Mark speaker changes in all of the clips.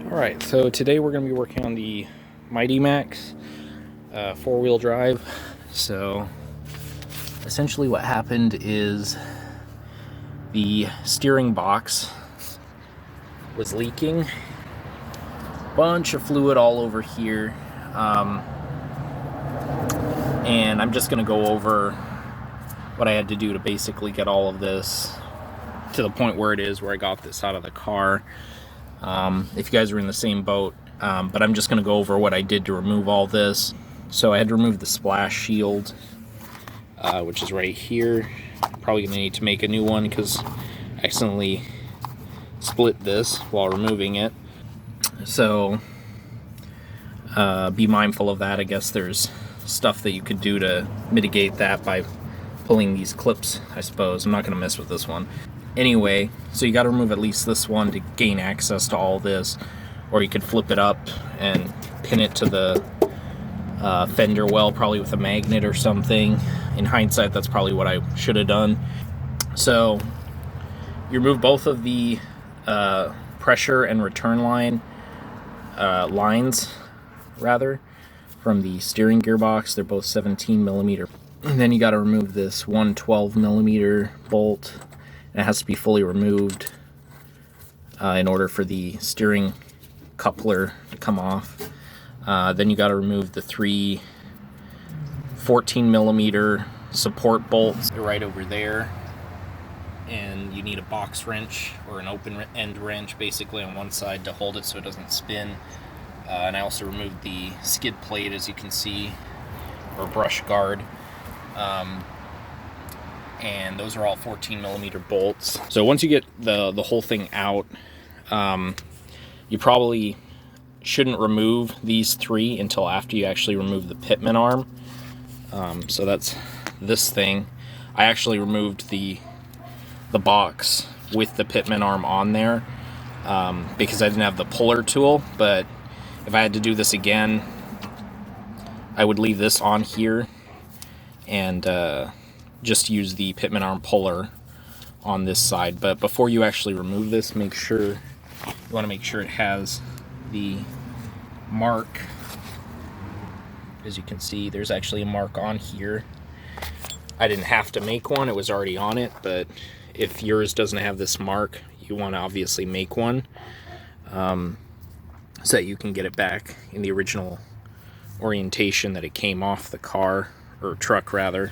Speaker 1: Alright, so today we're going to be working on the Mighty Max 4-wheel drive. So essentially what happened is the steering box was leaking. Bunch of fluid all over here. And I'm just going to go over what I had to do to basically get all of this to the point where it is, where I got this out of the car. If you guys are in the same boat, but I'm just going to go over what I did to remove all this. So I had to remove the splash shield, which is right here. Probably going to need to make a new one because I accidentally split this while removing it. So be mindful of that. I guess there's stuff that you could do to mitigate that by pulling these clips, I suppose. I'm not going to mess with this one. Anyway, so you got to remove at least this one to gain access to all this, or you could flip it up and pin it to the fender well, probably with a magnet or something. In hindsight, that's probably what I should have done. So you remove both of the pressure and return lines from the steering gearbox. They're both 17 millimeter. And then you got to remove this 112 millimeter bolt. It has to be fully removed in order for the steering coupler to come off. Then you got to remove the 3 14 millimeter support bolts. They're right over there. And you need a box wrench or an open end wrench basically on one side to hold it so it doesn't spin. And I also removed the skid plate, as you can see, or brush guard. And those are all 14 millimeter bolts. So once you get the whole thing out, you probably shouldn't remove these 3 until after you actually remove the pitman arm. So that's this thing. I actually removed the box with the pitman arm on there because I didn't have the puller tool. But if I had to do this again, I would leave this on here and just use the pitman arm puller on this side. But before you actually remove this, you want to make sure it has the mark. As you can see, there's actually a mark on here. I didn't have to make one, it was already on it, but if yours doesn't have this mark, you want to obviously make one so that you can get it back in the original orientation that it came off the car, or truck rather.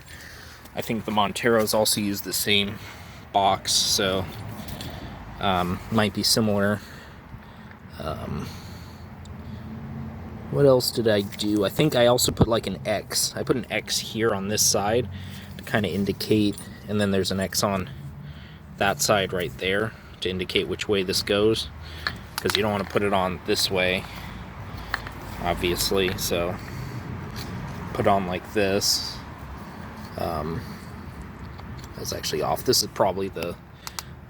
Speaker 1: I think the Monteros also use the same box, so might be similar. What else did I do? I think I also put like an X. I put an X here on this side to kind of indicate, and then there's an X on that side right there to indicate which way this goes, because you don't want to put it on this way, obviously. So put on like this. That's actually off. This is probably the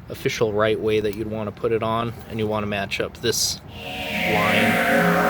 Speaker 1: official right way that you'd want to put it on, and you want to match up this line